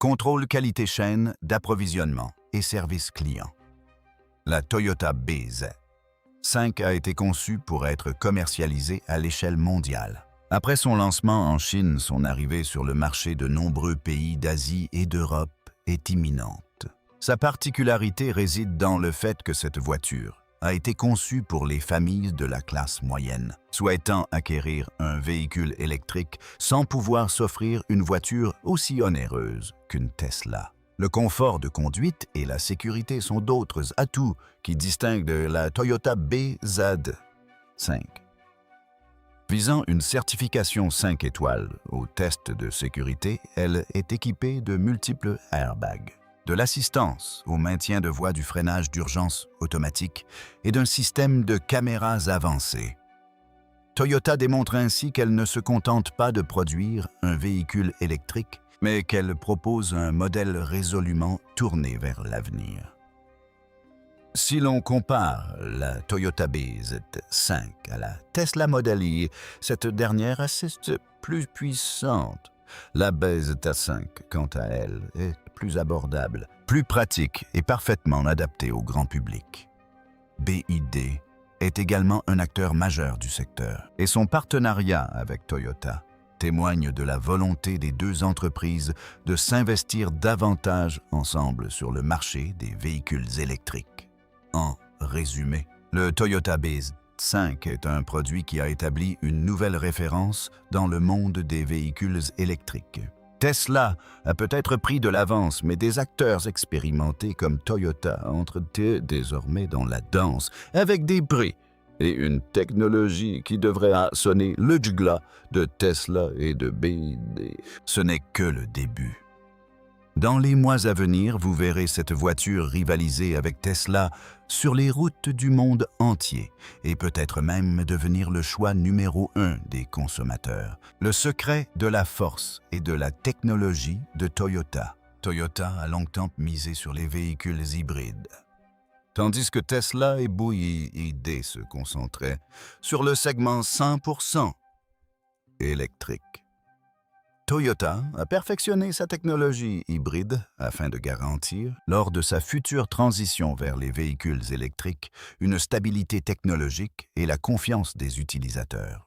Contrôle qualité chaîne d'approvisionnement et service client. La Toyota BZ5 a été conçue pour être commercialisée à l'échelle mondiale. Après son lancement en Chine, son arrivée sur le marché de nombreux pays d'Asie et d'Europe est imminente. Sa particularité réside dans le fait que cette voiture a été conçue pour les familles de la classe moyenne, souhaitant acquérir un véhicule électrique sans pouvoir s'offrir une voiture aussi onéreuse qu'une Tesla. Le confort de conduite et la sécurité sont d'autres atouts qui distinguent de la Toyota BZ5. Visant une certification 5 étoiles au test de sécurité, elle est équipée de multiples airbags, de l'assistance au maintien de voie du freinage d'urgence automatique et d'un système de caméras avancées. Toyota démontre ainsi qu'elle ne se contente pas de produire un véhicule électrique, mais qu'elle propose un modèle résolument tourné vers l'avenir. Si l'on compare la Toyota BZ5 à la Tesla Model Y, cette dernière reste plus puissante. La BZ5, quant à elle, est plus abordable, plus pratique et parfaitement adaptée au grand public. BYD est également un acteur majeur du secteur et son partenariat avec Toyota témoigne de la volonté des deux entreprises de s'investir davantage ensemble sur le marché des véhicules électriques. En résumé, le Toyota BZ5 est un produit qui a établi une nouvelle référence dans le monde des véhicules électriques. Tesla a peut-être pris de l'avance, mais des acteurs expérimentés comme Toyota entrent désormais dans la danse avec des prix et une technologie qui devrait sonner le glas de Tesla et de BYD. Ce n'est que le début. Dans les mois à venir, vous verrez cette voiture rivaliser avec Tesla sur les routes du monde entier et peut-être même devenir le choix numéro 1 des consommateurs. Le secret de la force et de la technologie de Toyota. Toyota a longtemps misé sur les véhicules hybrides, tandis que Tesla et BYD se concentraient sur le segment 100% électrique. Toyota a perfectionné sa technologie hybride afin de garantir, lors de sa future transition vers les véhicules électriques, une stabilité technologique et la confiance des utilisateurs.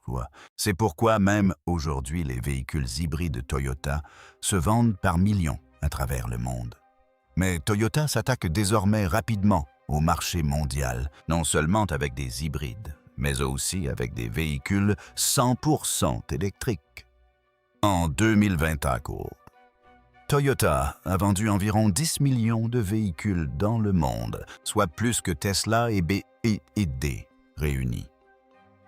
C'est pourquoi même aujourd'hui les véhicules hybrides Toyota se vendent par millions à travers le monde. Mais Toyota s'attaque désormais rapidement au marché mondial, non seulement avec des hybrides, mais aussi avec des véhicules 100% électriques. En 2024, Toyota a vendu environ 10 millions de véhicules dans le monde, soit plus que Tesla et BYD réunis.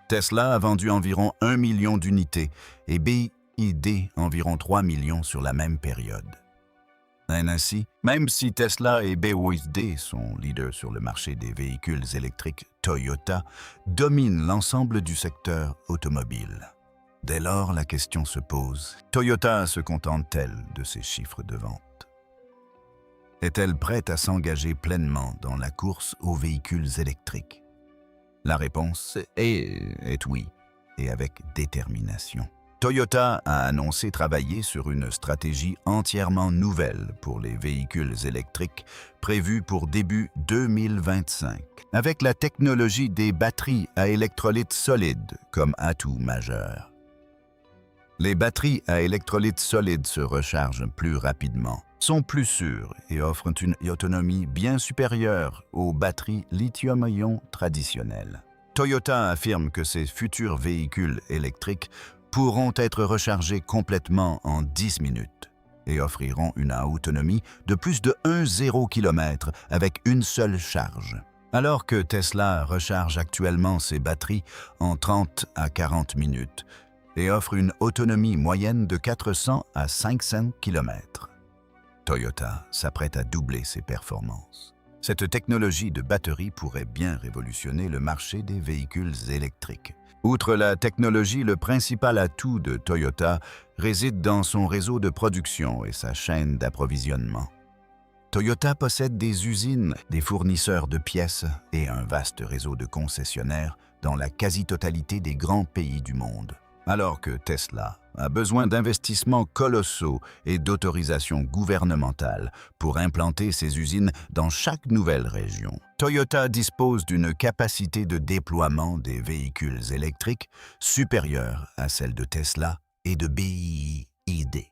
Tesla a vendu environ 1 million d'unités et BYD environ 3 millions sur la même période. Ainsi, même si Tesla et BYD sont leaders sur le marché des véhicules électriques, Toyota domine l'ensemble du secteur automobile. Dès lors, la question se pose, Toyota se contente-t-elle de ces chiffres de vente? Est-elle prête à s'engager pleinement dans la course aux véhicules électriques? La réponse est oui, et avec détermination. Toyota a annoncé travailler sur une stratégie entièrement nouvelle pour les véhicules électriques prévue pour début 2025, avec la technologie des batteries à électrolyte solide comme atout majeur. Les batteries à électrolyte solide se rechargent plus rapidement, sont plus sûres et offrent une autonomie bien supérieure aux batteries lithium-ion traditionnelles. Toyota affirme que ses futurs véhicules électriques pourront être rechargés complètement en 10 minutes et offriront une autonomie de plus de 1,0 km avec une seule charge. Alors que Tesla recharge actuellement ses batteries en 30 à 40 minutes et offre une autonomie moyenne de 400 à 500 km. Toyota s'apprête à doubler ses performances. Cette technologie de batterie pourrait bien révolutionner le marché des véhicules électriques. Outre la technologie, le principal atout de Toyota réside dans son réseau de production et sa chaîne d'approvisionnement. Toyota possède des usines, des fournisseurs de pièces et un vaste réseau de concessionnaires dans la quasi-totalité des grands pays du monde. Alors que Tesla a besoin d'investissements colossaux et d'autorisations gouvernementales pour implanter ses usines dans chaque nouvelle région, Toyota dispose d'une capacité de déploiement des véhicules électriques supérieure à celle de Tesla et de BYD.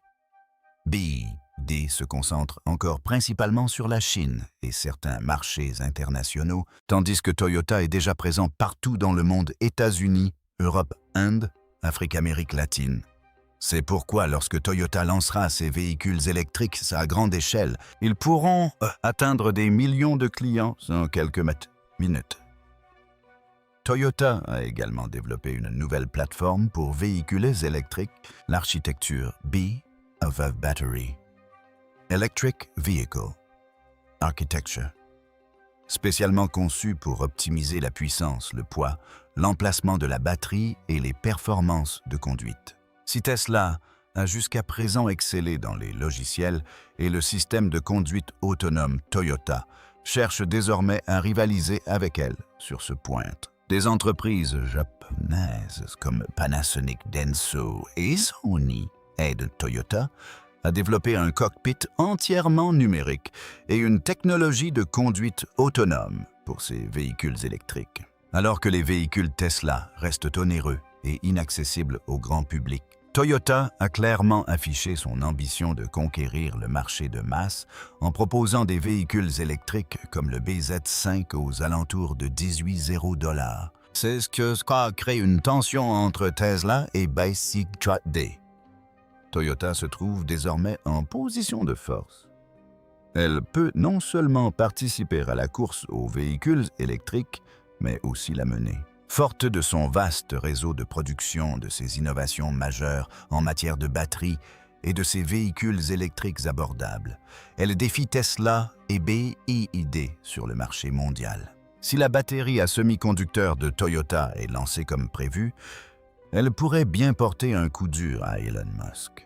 BYD se concentre encore principalement sur la Chine et certains marchés internationaux, tandis que Toyota est déjà présent partout dans le monde: États-Unis, Europe, Inde, Afrique, Amérique latine. C'est pourquoi lorsque Toyota lancera ses véhicules électriques à grande échelle, ils pourront atteindre des millions de clients en quelques minutes. Toyota a également développé une nouvelle plateforme pour véhicules électriques, l'architecture B of a Battery, Electric Vehicle Architecture, spécialement conçue pour optimiser la puissance, le poids, l'emplacement de la batterie et les performances de conduite. Si Tesla a jusqu'à présent excellé dans les logiciels et le système de conduite autonome, Toyota cherche désormais à rivaliser avec elle sur ce point. Des entreprises japonaises comme Panasonic Denso et Sony aident Toyota à développer un cockpit entièrement numérique et une technologie de conduite autonome pour ses véhicules électriques. Alors que les véhicules Tesla restent onéreux et inaccessibles au grand public, Toyota a clairement affiché son ambition de conquérir le marché de masse en proposant des véhicules électriques comme le BZ5 aux alentours de $18,000. C'est ce qui crée une tension entre Tesla et BYD. Toyota se trouve désormais en position de force. Elle peut non seulement participer à la course aux véhicules électriques, mais aussi la mener. Forte de son vaste réseau de production, de ses innovations majeures en matière de batterie et de ses véhicules électriques abordables, elle défie Tesla et BYD sur le marché mondial. Si la batterie à semi-conducteurs de Toyota est lancée comme prévu, elle pourrait bien porter un coup dur à Elon Musk.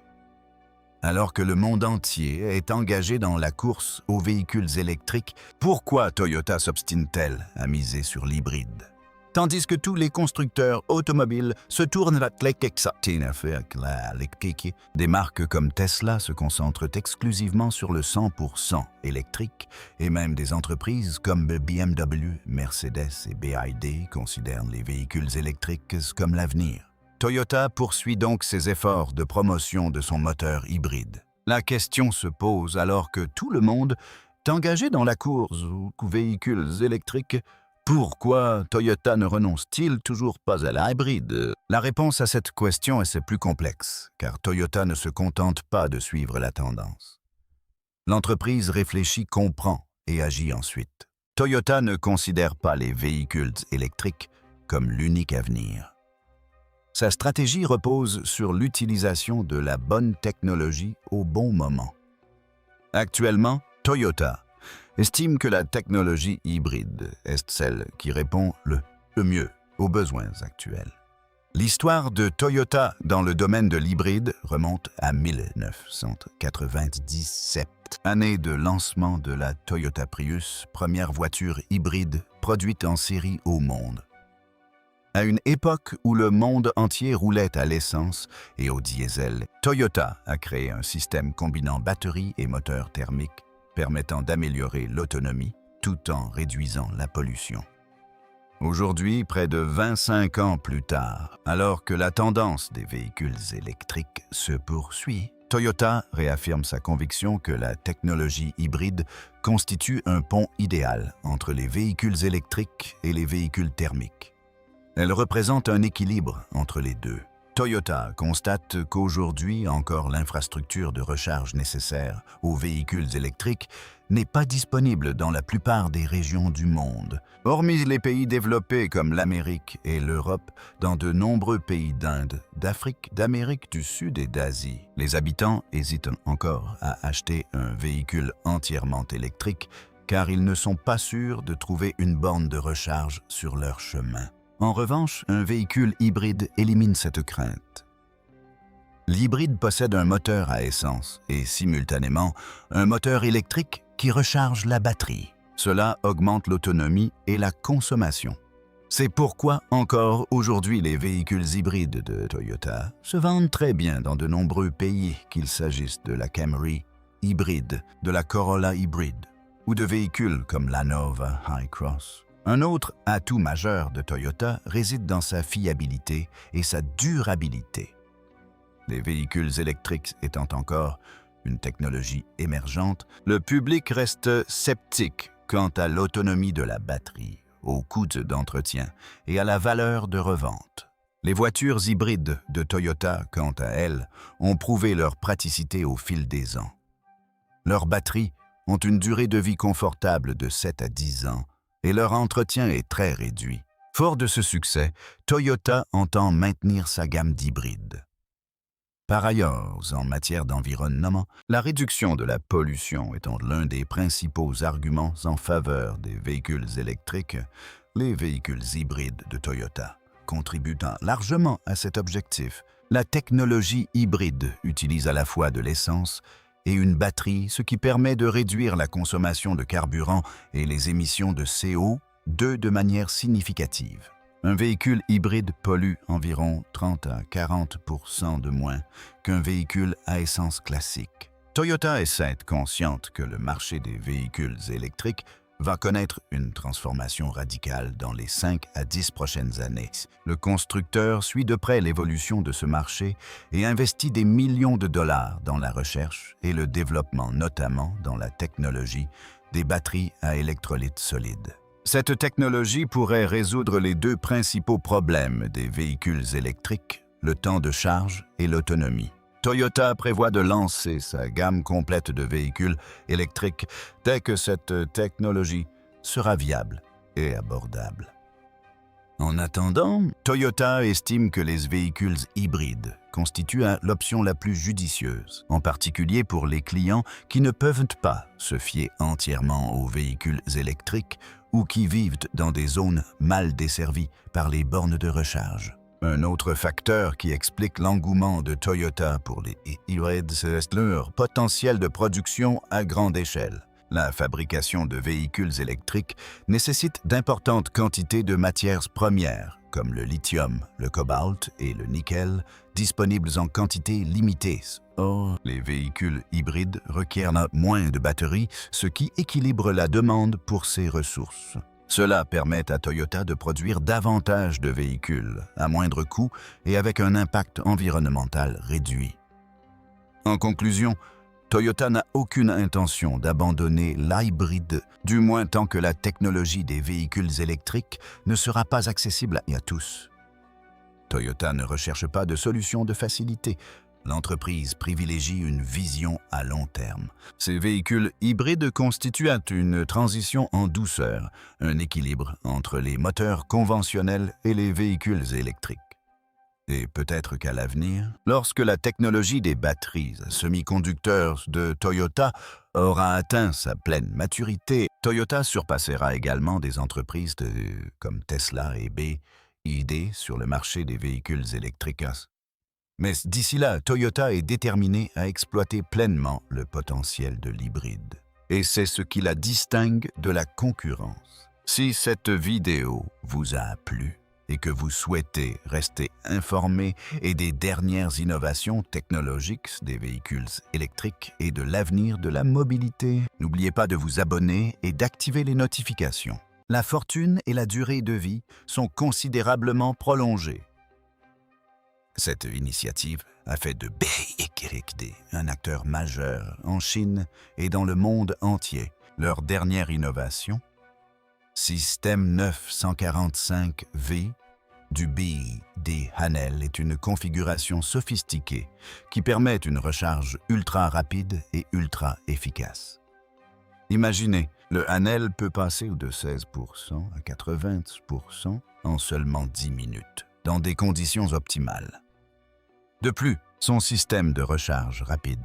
Alors que le monde entier est engagé dans la course aux véhicules électriques, pourquoi Toyota s'obstine-t-elle à miser sur l'hybride? Tandis que tous les constructeurs automobiles se tournent vers l'électrique, des marques comme Tesla se concentrent exclusivement sur le 100% électrique et même des entreprises comme BMW, Mercedes et BYD considèrent les véhicules électriques comme l'avenir. Toyota poursuit donc ses efforts de promotion de son moteur hybride. La question se pose alors que tout le monde est engagé dans la course aux véhicules électriques. Pourquoi Toyota ne renonce-t-il toujours pas à l'hybride? La réponse à cette question est plus complexe, car Toyota ne se contente pas de suivre la tendance. L'entreprise réfléchit, comprend et agit ensuite. Toyota ne considère pas les véhicules électriques comme l'unique avenir. Sa stratégie repose sur l'utilisation de la bonne technologie au bon moment. Actuellement, Toyota estime que la technologie hybride est celle qui répond le mieux aux besoins actuels. L'histoire de Toyota dans le domaine de l'hybride remonte à 1997, année de lancement de la Toyota Prius, première voiture hybride produite en série au monde. À une époque où le monde entier roulait à l'essence et au diesel, Toyota a créé un système combinant batterie et moteur thermique permettant d'améliorer l'autonomie tout en réduisant la pollution. Aujourd'hui, près de 25 ans plus tard, alors que la tendance des véhicules électriques se poursuit, Toyota réaffirme sa conviction que la technologie hybride constitue un pont idéal entre les véhicules électriques et les véhicules thermiques. Elle représente un équilibre entre les deux. Toyota constate qu'aujourd'hui encore l'infrastructure de recharge nécessaire aux véhicules électriques n'est pas disponible dans la plupart des régions du monde. Hormis les pays développés comme l'Amérique et l'Europe, dans de nombreux pays d'Inde, d'Afrique, d'Amérique du Sud et d'Asie, les habitants hésitent encore à acheter un véhicule entièrement électrique car ils ne sont pas sûrs de trouver une borne de recharge sur leur chemin. En revanche, un véhicule hybride élimine cette crainte. L'hybride possède un moteur à essence et simultanément un moteur électrique qui recharge la batterie. Cela augmente l'autonomie et la consommation. C'est pourquoi encore aujourd'hui les véhicules hybrides de Toyota se vendent très bien dans de nombreux pays, qu'il s'agisse de la Camry hybride, de la Corolla hybride ou de véhicules comme la Nova Hi-Cross. Un autre atout majeur de Toyota réside dans sa fiabilité et sa durabilité. Les véhicules électriques étant encore une technologie émergente, le public reste sceptique quant à l'autonomie de la batterie, au coût d'entretien et à la valeur de revente. Les voitures hybrides de Toyota, quant à elles, ont prouvé leur praticité au fil des ans. Leurs batteries ont une durée de vie confortable de 7 à 10 ans et leur entretien est très réduit. Fort de ce succès, Toyota entend maintenir sa gamme d'hybrides. Par ailleurs, en matière d'environnement, la réduction de la pollution étant l'un des principaux arguments en faveur des véhicules électriques, les véhicules hybrides de Toyota contribuent largement à cet objectif. La technologie hybride utilise à la fois de l'essence et une batterie, ce qui permet de réduire la consommation de carburant et les émissions de CO2 de manière significative. Un véhicule hybride pollue environ 30 à 40% de moins qu'un véhicule à essence classique. Toyota essaie consciente que le marché des véhicules électriques va connaître une transformation radicale dans les 5 à 10 prochaines années. Le constructeur suit de près l'évolution de ce marché et investit des millions de dollars dans la recherche et le développement, notamment dans la technologie des batteries à électrolyte solide. Cette technologie pourrait résoudre les deux principaux problèmes des véhicules électriques, le temps de charge et l'autonomie. Toyota prévoit de lancer sa gamme complète de véhicules électriques dès que cette technologie sera viable et abordable. En attendant, Toyota estime que les véhicules hybrides constituent l'option la plus judicieuse, en particulier pour les clients qui ne peuvent pas se fier entièrement aux véhicules électriques ou qui vivent dans des zones mal desservies par les bornes de recharge. Un autre facteur qui explique l'engouement de Toyota pour les hybrides, c'est leur potentiel de production à grande échelle. La fabrication de véhicules électriques nécessite d'importantes quantités de matières premières, comme le lithium, le cobalt et le nickel, disponibles en quantité limitée. Or, les véhicules hybrides requièrent moins de batteries, ce qui équilibre la demande pour ces ressources. Cela permet à Toyota de produire davantage de véhicules, à moindre coût et avec un impact environnemental réduit. En conclusion, Toyota n'a aucune intention d'abandonner l'hybride, du moins tant que la technologie des véhicules électriques ne sera pas accessible à tous. Toyota ne recherche pas de solution de facilité. L'entreprise privilégie une vision à long terme. Ces véhicules hybrides constituent une transition en douceur, un équilibre entre les moteurs conventionnels et les véhicules électriques. Et peut-être qu'à l'avenir, lorsque la technologie des batteries à semi-conducteurs de Toyota aura atteint sa pleine maturité, Toyota surpassera également des entreprises comme Tesla et BYD sur le marché des véhicules électriques. Mais d'ici là, Toyota est déterminé à exploiter pleinement le potentiel de l'hybride. Et c'est ce qui la distingue de la concurrence. Si cette vidéo vous a plu et que vous souhaitez rester informé et des dernières innovations technologiques des véhicules électriques et de l'avenir de la mobilité, n'oubliez pas de vous abonner et d'activer les notifications. La fortune et la durée de vie sont considérablement prolongées. Cette initiative a fait de BYD un acteur majeur en Chine et dans le monde entier. Leur dernière innovation, Système 945V du BYD Hanel, est une configuration sophistiquée qui permet une recharge ultra rapide et ultra efficace. Imaginez, le Hanel peut passer de 16% à 80% en seulement 10 minutes, dans des conditions optimales. De plus, son système de recharge rapide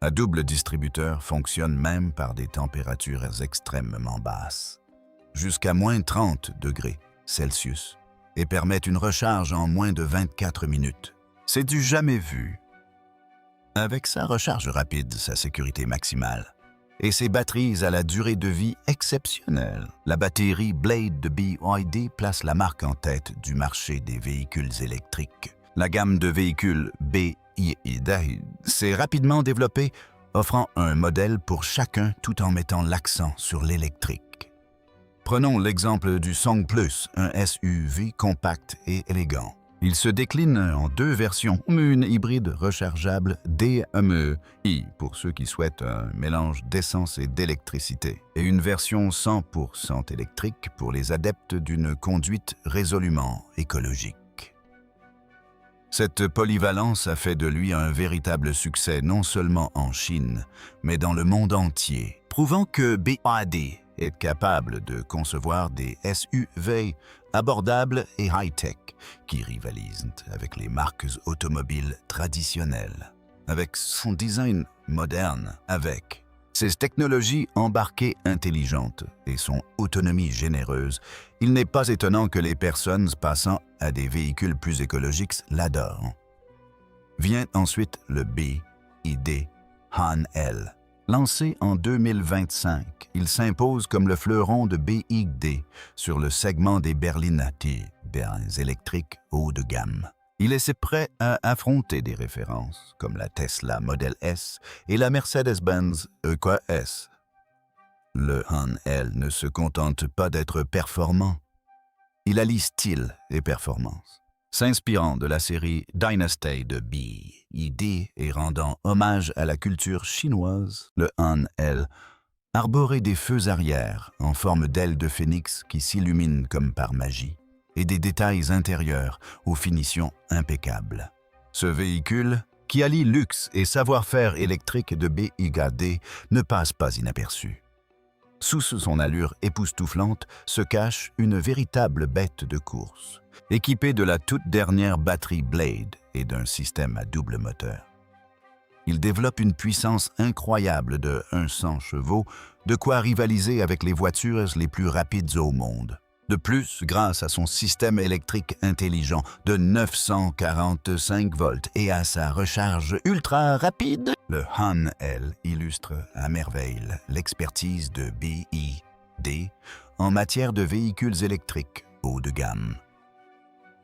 à double distributeur fonctionne même par des températures extrêmement basses, jusqu'à moins 30 degrés Celsius, et permet une recharge en moins de 24 minutes. C'est du jamais vu. Avec sa recharge rapide, sa sécurité maximale et ses batteries à la durée de vie exceptionnelle. La batterie Blade de BYD place la marque en tête du marché des véhicules électriques. La gamme de véhicules BYD s'est rapidement développée, offrant un modèle pour chacun tout en mettant l'accent sur l'électrique. Prenons l'exemple du Song Plus, un SUV compact et élégant. Il se décline en deux versions, une hybride rechargeable DME-I pour ceux qui souhaitent un mélange d'essence et d'électricité, et une version 100% électrique pour les adeptes d'une conduite résolument écologique. Cette polyvalence a fait de lui un véritable succès non seulement en Chine, mais dans le monde entier, prouvant que BYD est capable de concevoir des SUV abordables et high-tech qui rivalisent avec les marques automobiles traditionnelles. Avec son design moderne, avec ses technologies embarquées intelligentes et son autonomie généreuse, il n'est pas étonnant que les personnes passant à des véhicules plus écologiques l'adorent. Vient ensuite le BYD Han L. Lancé en 2025, il s'impose comme le fleuron de BYD sur le segment des berlines électriques haut de gamme. Il est prêt à affronter des références comme la Tesla Model S et la Mercedes-Benz EQS. Le Han L ne se contente pas d'être performant. Il allie style et performance. S'inspirant de la série Dynasty de BYD et rendant hommage à la culture chinoise, le Han L arborait des feux arrière en forme d'ailes de phénix qui s'illuminent comme par magie, et des détails intérieurs aux finitions impeccables. Ce véhicule, qui allie luxe et savoir-faire électrique de BYD, ne passe pas inaperçu. Sous son allure époustouflante se cache une véritable bête de course, équipée de la toute dernière batterie Blade et d'un système à double moteur. Il développe une puissance incroyable de 100 chevaux, de quoi rivaliser avec les voitures les plus rapides au monde. De plus, grâce à son système électrique intelligent de 945 volts et à sa recharge ultra rapide, le Han L illustre à merveille l'expertise de BYD en matière de véhicules électriques haut de gamme.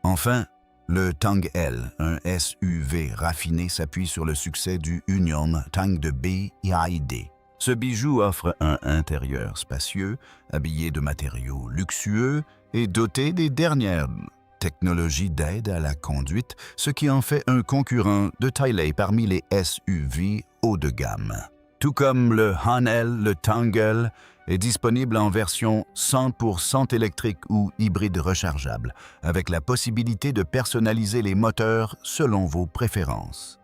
Enfin, le Tang L, un SUV raffiné, s'appuie sur le succès du Union Tang de BYD. Ce bijou offre un intérieur spacieux, habillé de matériaux luxueux et doté des dernières technologies d'aide à la conduite, ce qui en fait un concurrent de taille parmi les SUV haut de gamme. Tout comme le Han L, le Tang L est disponible en version 100% électrique ou hybride rechargeable, avec la possibilité de personnaliser les moteurs selon vos préférences.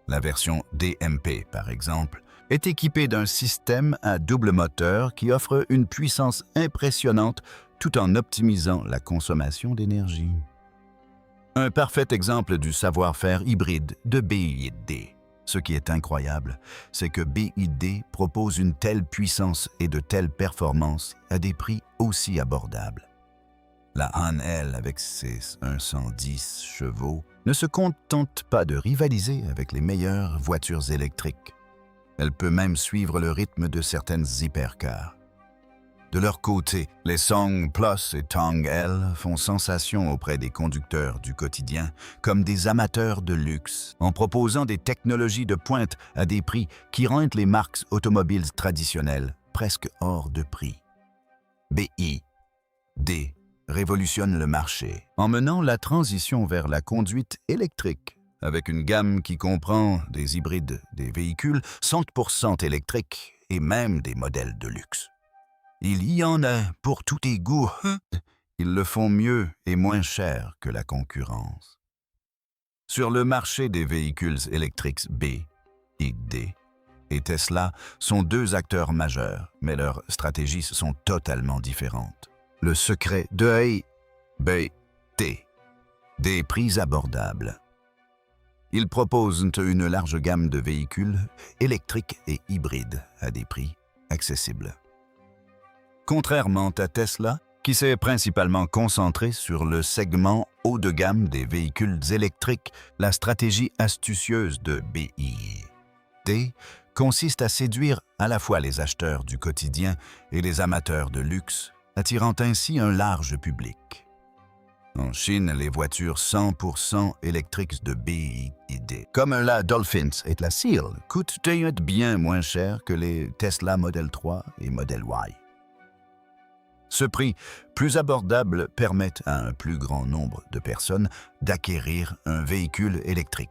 La version DMP, par exemple, est équipée d'un système à double moteur qui offre une puissance impressionnante tout en optimisant la consommation d'énergie. Un parfait exemple du savoir-faire hybride de BYD. Ce qui est incroyable, c'est que BYD propose une telle puissance et de telles performances à des prix aussi abordables. La Han L, avec ses 110 chevaux, ne se contente pas de rivaliser avec les meilleures voitures électriques. Elle peut même suivre le rythme de certaines hypercars. De leur côté, les Song Plus et Tang L font sensation auprès des conducteurs du quotidien comme des amateurs de luxe, en proposant des technologies de pointe à des prix qui rendent les marques automobiles traditionnelles presque hors de prix. BYD révolutionne le marché en menant la transition vers la conduite électrique, avec une gamme qui comprend des hybrides, des véhicules 100% électriques et même des modèles de luxe. Il y en a pour tous les goûts. Ils le font mieux et moins cher que la concurrence. Sur le marché des véhicules électriques, BYD et Tesla sont deux acteurs majeurs, mais leurs stratégies sont totalement différentes. Le secret de BYD, des prix abordables. Ils proposent une large gamme de véhicules électriques et hybrides à des prix accessibles. Contrairement à Tesla, qui s'est principalement concentré sur le segment haut de gamme des véhicules électriques, la stratégie astucieuse de BYD consiste à séduire à la fois les acheteurs du quotidien et les amateurs de luxe, attirant ainsi un large public. En Chine, les voitures 100% électriques de BYD, comme la Dolphins et la Seal, coûtent bien moins cher que les Tesla Model 3 et Model Y. Ce prix plus abordable permet à un plus grand nombre de personnes d'acquérir un véhicule électrique.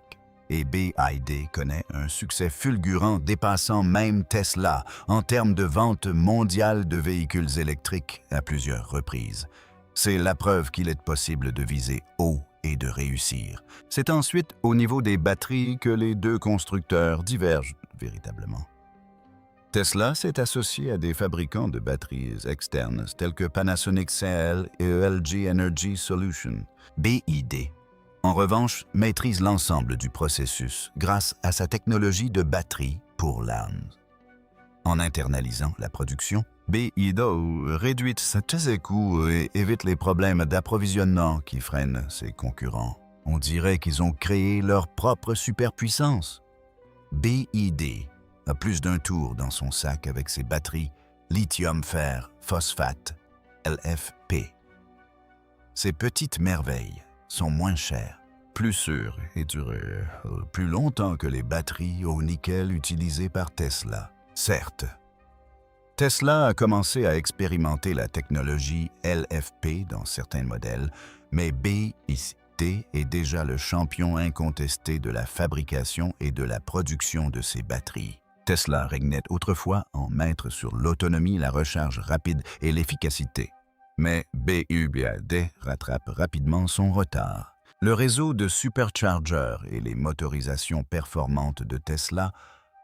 Et BYD connaît un succès fulgurant dépassant même Tesla en termes de vente mondiale de véhicules électriques à plusieurs reprises. C'est la preuve qu'il est possible de viser haut et de réussir. C'est ensuite au niveau des batteries que les deux constructeurs divergent véritablement. Tesla s'est associé à des fabricants de batteries externes tels que Panasonic CL et LG Energy Solutions. BYD, en revanche, maîtrise l'ensemble du processus grâce à sa technologie de batterie pour l'âme. En internalisant la production, BYD réduit ses coûts et évite les problèmes d'approvisionnement qui freinent ses concurrents. On dirait qu'ils ont créé leur propre superpuissance. BYD a plus d'un tour dans son sac avec ses batteries lithium-fer phosphate, LFP. Ces petites merveilles sont moins chères, plus sûres et durent plus longtemps que les batteries au nickel utilisées par Tesla. Certes, Tesla a commencé à expérimenter la technologie LFP dans certains modèles, mais BYD est déjà le champion incontesté de la fabrication et de la production de ces batteries. Tesla régnait autrefois en maître sur l'autonomie, la recharge rapide et l'efficacité. Mais BYD rattrape rapidement son retard. Le réseau de superchargers et les motorisations performantes de Tesla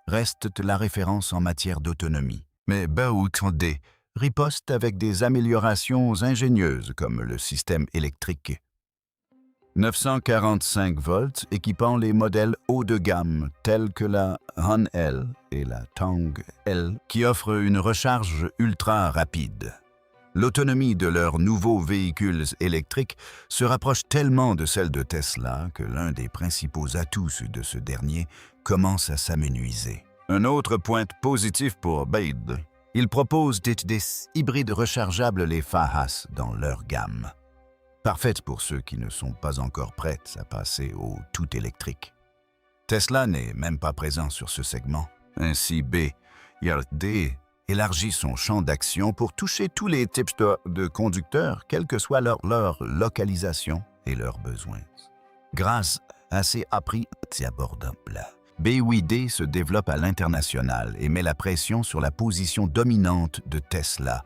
restent la référence en matière d'autonomie. Mais BYD riposte avec des améliorations ingénieuses comme le système électrique 945 volts équipant les modèles haut de gamme tels que la Han L et la Tang L qui offrent une recharge ultra rapide. L'autonomie de leurs nouveaux véhicules électriques se rapproche tellement de celle de Tesla que l'un des principaux atouts de ce dernier commence à s'amenuiser. Un autre point positif pour BYD, il propose des hybrides rechargeables, les FAHAS, dans leur gamme. Parfaite pour ceux qui ne sont pas encore prêts à passer au tout électrique. Tesla n'est même pas présent sur ce segment. Ainsi, BYD élargit son champ d'action pour toucher tous les types de conducteurs, quelle que soit leur localisation et leurs besoins. Grâce à ces prix abordables, BYD se développe à l'international et met la pression sur la position dominante de Tesla.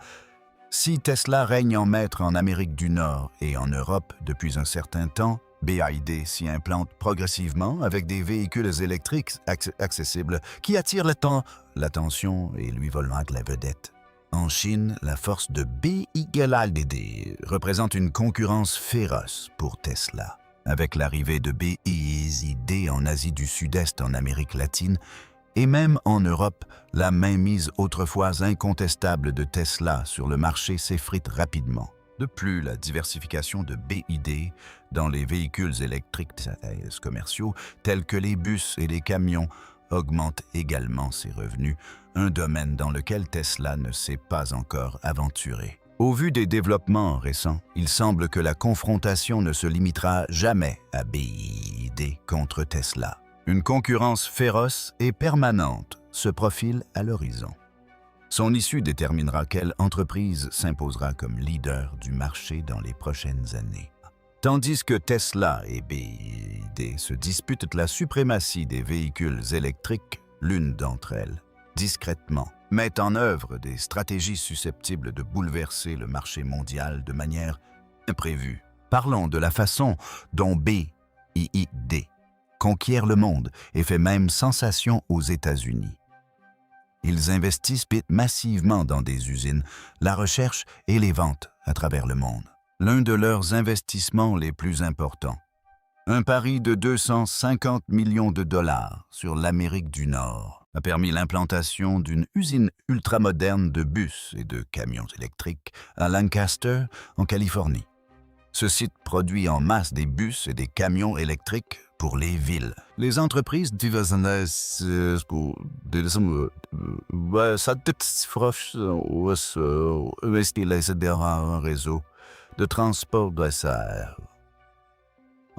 Si Tesla règne en maître en Amérique du Nord et en Europe depuis un certain temps, BYD s'y implante progressivement avec des véhicules électriques accessibles qui attirent l'attention et lui volent la vedette. En Chine, la force de BYD représente une concurrence féroce pour Tesla. Avec l'arrivée de BYD en Asie du Sud-Est, en Amérique latine, et même en Europe, la mainmise autrefois incontestable de Tesla sur le marché s'effrite rapidement. De plus, la diversification de BYD dans les véhicules électriques commerciaux, tels que les bus et les camions, augmente également ses revenus, un domaine dans lequel Tesla ne s'est pas encore aventuré. Au vu des développements récents, il semble que la confrontation ne se limitera jamais à BYD contre Tesla. Une concurrence féroce et permanente se profile à l'horizon. Son issue déterminera quelle entreprise s'imposera comme leader du marché dans les prochaines années. Tandis que Tesla et BYD se disputent la suprématie des véhicules électriques, l'une d'entre elles, discrètement, met en œuvre des stratégies susceptibles de bouleverser le marché mondial de manière imprévue. Parlons de la façon dont BYD conquiert le monde et fait même sensation aux États-Unis. Ils investissent massivement dans des usines, la recherche et les ventes à travers le monde. L'un de leurs investissements les plus importants, un pari de 250 millions de dollars sur l'Amérique du Nord, a permis l'implantation d'une usine ultramoderne de bus et de camions électriques à Lancaster, en Californie. Ce site produit en masse des bus et des camions électriques pour les villes. Les entreprises un réseau de transport d'affaires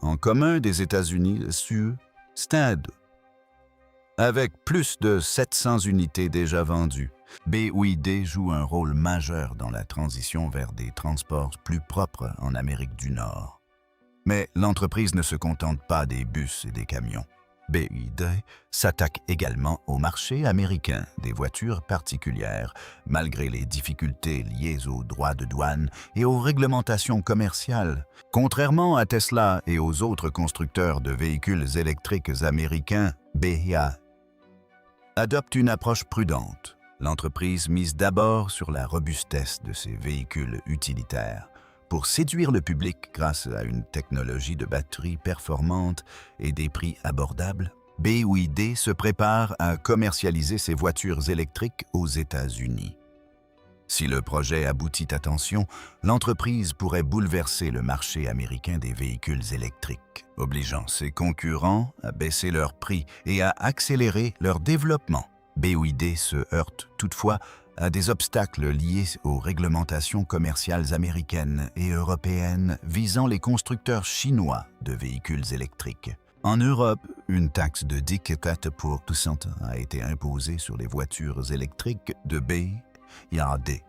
en commun des États-Unis sur Stade. Avec plus de 700 unités déjà vendues, BYD joue un rôle majeur dans la transition vers des transports plus propres en Amérique du Nord. Mais l'entreprise ne se contente pas des bus et des camions. BYD s'attaque également au marché américain des voitures particulières, malgré les difficultés liées aux droits de douane et aux réglementations commerciales. Contrairement à Tesla et aux autres constructeurs de véhicules électriques américains, BYD adopte une approche prudente. L'entreprise mise d'abord sur la robustesse de ses véhicules utilitaires pour séduire le public grâce à une technologie de batterie performante et des prix abordables. BYD se prépare à commercialiser ses voitures électriques aux États-Unis. Si le projet aboutit à tension, l'entreprise pourrait bouleverser le marché américain des véhicules électriques, obligeant ses concurrents à baisser leurs prix et à accélérer leur développement. BYD se heurte toutefois à des obstacles liés aux réglementations commerciales américaines et européennes visant les constructeurs chinois de véhicules électriques. En Europe, une taxe de 10% a été imposée sur les voitures électriques de BYD,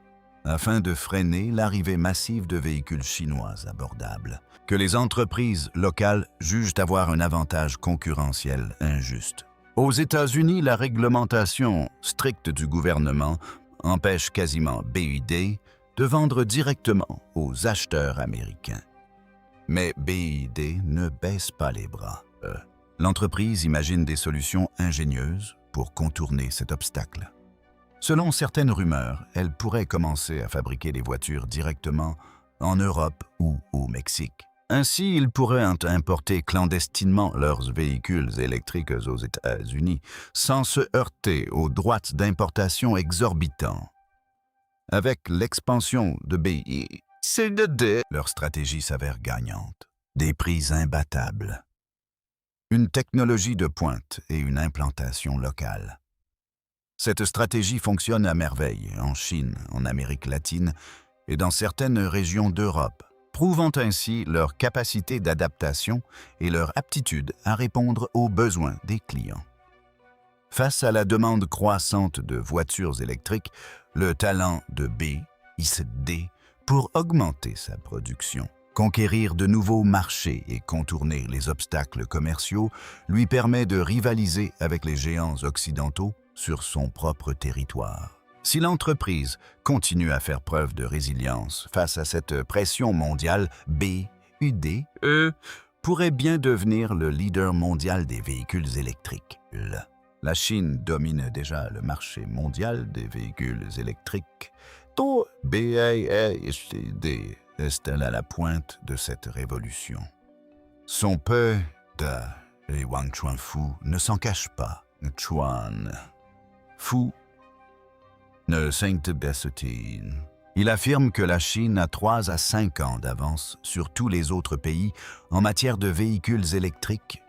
afin de freiner l'arrivée massive de véhicules chinois abordables, que les entreprises locales jugent avoir un avantage concurrentiel injuste. Aux États-Unis, la réglementation stricte du gouvernement empêche quasiment BYD de vendre directement aux acheteurs américains. Mais BYD ne baisse pas les bras. L'entreprise imagine des solutions ingénieuses pour contourner cet obstacle. Selon certaines rumeurs, elle pourrait commencer à fabriquer les voitures directement en Europe ou au Mexique. Ainsi, ils pourraient importer clandestinement leurs véhicules électriques aux États-Unis sans se heurter aux droits d'importation exorbitants. Avec l'expansion de BYD, leur stratégie s'avère gagnante. Des prix imbattables, une technologie de pointe et une implantation locale. Cette stratégie fonctionne à merveille en Chine, en Amérique latine et dans certaines régions d'Europe, prouvant ainsi leur capacité d'adaptation et leur aptitude à répondre aux besoins des clients. Face à la demande croissante de voitures électriques, le talent de BYD pour augmenter sa production, conquérir de nouveaux marchés et contourner les obstacles commerciaux lui permet de rivaliser avec les géants occidentaux sur son propre territoire. Si l'entreprise continue à faire preuve de résilience face à cette pression mondiale, BYD pourrait bien devenir le leader mondial des véhicules électriques. La Chine domine déjà le marché mondial des véhicules électriques, dont BYD est à la pointe de cette révolution. Son père, Wang Chuanfu, ne s'en cache pas. Chuan Fu ne s'intéresse-t-il. Il affirme que la Chine a 3 à 5 ans d'avance sur tous les autres pays en matière de véhicules électriques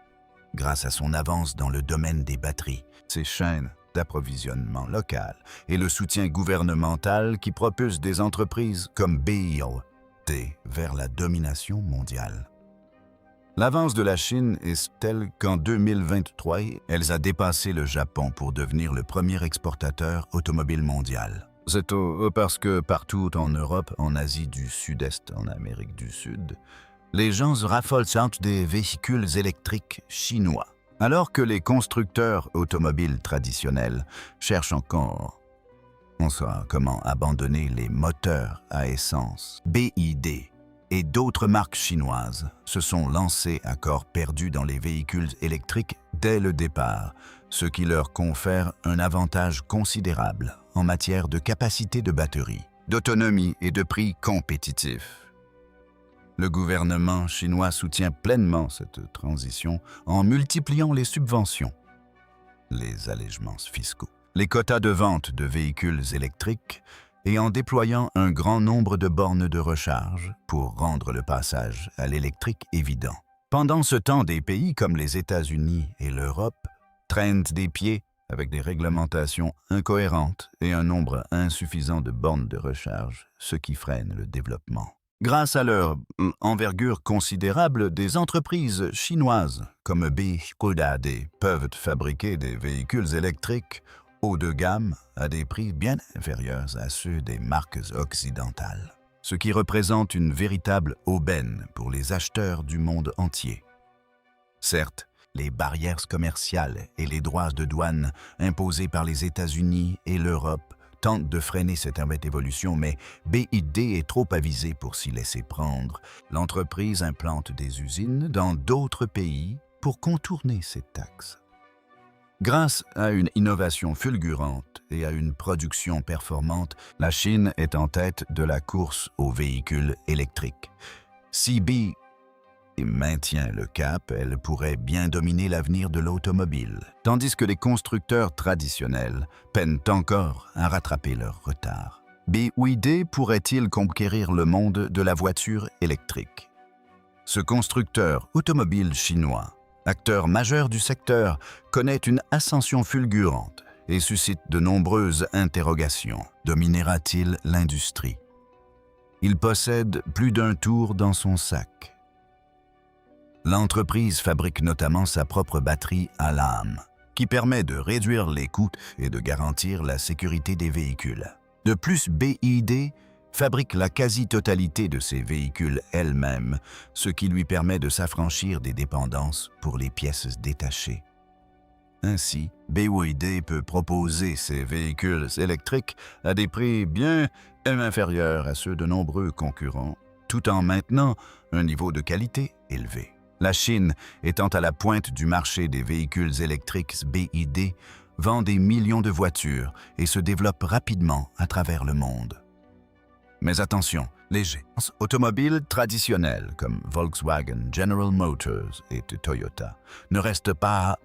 grâce à son avance dans le domaine des batteries, ses chaînes d'approvisionnement locales et le soutien gouvernemental qui propulse des entreprises comme BYD vers la domination mondiale. L'avance de la Chine est telle qu'en 2023, elle a dépassé le Japon pour devenir le premier exportateur automobile mondial. C'est parce que partout en Europe, en Asie du Sud-Est, en Amérique du Sud, les gens raffolent des véhicules électriques chinois, alors que les constructeurs automobiles traditionnels cherchent encore comment abandonner les moteurs à essence. BYD et d'autres marques chinoises se sont lancées à corps perdu dans les véhicules électriques dès le départ, ce qui leur confère un avantage considérable en matière de capacité de batterie, d'autonomie et de prix compétitifs. Le gouvernement chinois soutient pleinement cette transition en multipliant les subventions, les allègements fiscaux, les quotas de vente de véhicules électriques et en déployant un grand nombre de bornes de recharge pour rendre le passage à l'électrique évident. Pendant ce temps, des pays comme les États-Unis et l'Europe traînent des pieds avec des réglementations incohérentes et un nombre insuffisant de bornes de recharge, ce qui freine le développement. Grâce à leur envergure considérable, des entreprises chinoises comme BYD peuvent fabriquer des véhicules électriques haut de gamme à des prix bien inférieurs à ceux des marques occidentales, ce qui représente une véritable aubaine pour les acheteurs du monde entier. Certes, les barrières commerciales et les droits de douane imposés par les États-Unis et l'Europe tentent de freiner cette évolution, mais BYD est trop avisée pour s'y laisser prendre. L'entreprise implante des usines dans d'autres pays pour contourner ces taxes. Grâce à une innovation fulgurante et à une production performante, la Chine est en tête de la course aux véhicules électriques. Si BYD maintient le cap, elle pourrait bien dominer l'avenir de l'automobile, tandis que les constructeurs traditionnels peinent encore à rattraper leur retard. BYD pourrait-il conquérir le monde de la voiture électrique? Ce constructeur automobile chinois, acteur majeur du secteur, connaît une ascension fulgurante et suscite de nombreuses interrogations. Dominera-t-il l'industrie? Il possède plus d'un tour dans son sac. L'entreprise fabrique notamment sa propre batterie à lame, qui permet de réduire les coûts et de garantir la sécurité des véhicules. De plus, BYD fabrique la quasi-totalité de ses véhicules elle-même, ce qui lui permet de s'affranchir des dépendances pour les pièces détachées. Ainsi, BYD peut proposer ses véhicules électriques à des prix bien inférieurs à ceux de nombreux concurrents, tout en maintenant un niveau de qualité élevé. La Chine, étant à la pointe du marché des véhicules électriques, BYD vend des millions de voitures et se développe rapidement à travers le monde. Mais attention, les géants automobiles traditionnels comme Volkswagen, General Motors et Toyota ne restent pas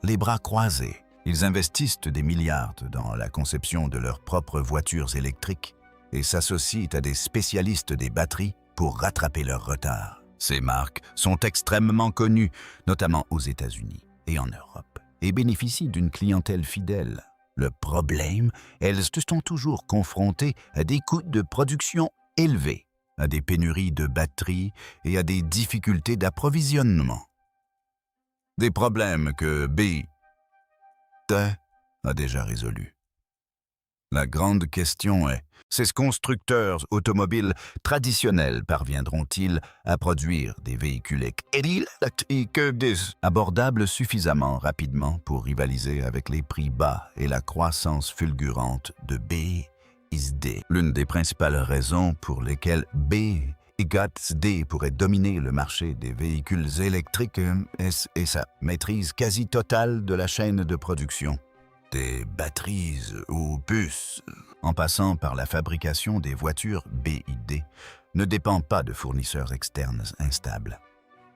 les bras croisés. Ils investissent des milliards dans la conception de leurs propres voitures électriques et s'associent à des spécialistes des batteries pour rattraper leur retard. Ces marques sont extrêmement connues, notamment aux États-Unis et en Europe, et bénéficient d'une clientèle fidèle. Le problème, elles sont toujours confrontées à des coûts de production élevés, à des pénuries de batteries et à des difficultés d'approvisionnement. Des problèmes que BYD a déjà résolus. La grande question est, ces constructeurs automobiles traditionnels parviendront-ils à produire des véhicules électriques abordables suffisamment rapidement pour rivaliser avec les prix bas et la croissance fulgurante de BYD? L'une des principales raisons pour lesquelles BYD pourrait dominer le marché des véhicules électriques est sa maîtrise quasi totale de la chaîne de production. Des batteries aux puces, en passant par la fabrication des voitures BYD, ne dépend pas de fournisseurs externes instables.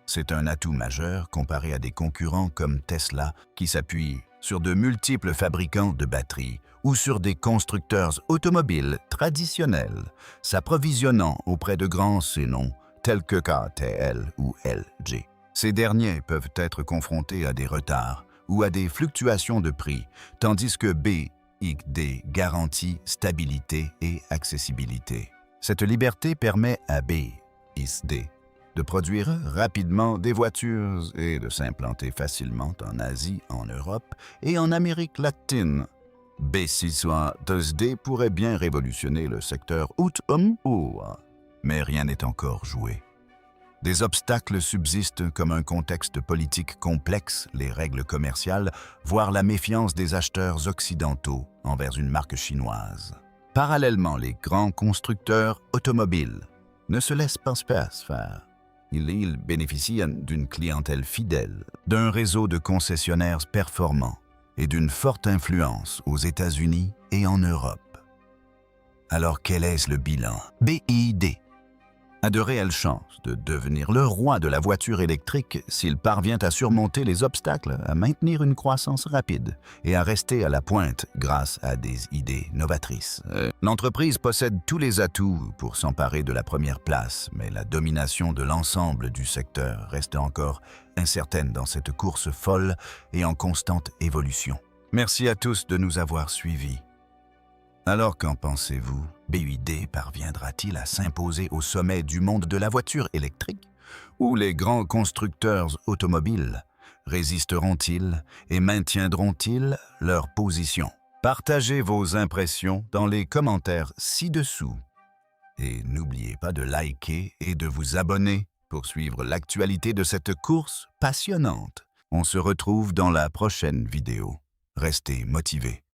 C'est un atout majeur comparé à des concurrents comme Tesla qui s'appuient sur de multiples fabricants de batteries ou sur des constructeurs automobiles traditionnels s'approvisionnant auprès de grands noms tels que KTL ou LG. Ces derniers peuvent être confrontés à des retards ou à des fluctuations de prix, tandis que BYD garantit stabilité et accessibilité. Cette liberté permet à BYD de produire rapidement des voitures et de s'implanter facilement en Asie, en Europe et en Amérique latine. BYD pourrait bien révolutionner le secteur automobile, mais rien n'est encore joué. Des obstacles subsistent comme un contexte politique complexe, les règles commerciales, voire la méfiance des acheteurs occidentaux envers une marque chinoise. Parallèlement, les grands constructeurs automobiles ne se laissent pas faire. Ils bénéficient d'une clientèle fidèle, d'un réseau de concessionnaires performants et d'une forte influence aux États-Unis et en Europe. Alors quel est le bilan? BYD a de réelles chances de devenir le roi de la voiture électrique s'il parvient à surmonter les obstacles, à maintenir une croissance rapide et à rester à la pointe grâce à des idées novatrices. L'entreprise possède tous les atouts pour s'emparer de la première place, mais la domination de l'ensemble du secteur reste encore incertaine dans cette course folle et en constante évolution. Merci à tous de nous avoir suivis. Alors qu'en pensez-vous? BYD parviendra-t-il à s'imposer au sommet du monde de la voiture électrique? Ou les grands constructeurs automobiles résisteront-ils et maintiendront-ils leur position? Partagez vos impressions dans les commentaires ci-dessous. Et n'oubliez pas de liker et de vous abonner pour suivre l'actualité de cette course passionnante. On se retrouve dans la prochaine vidéo. Restez motivés.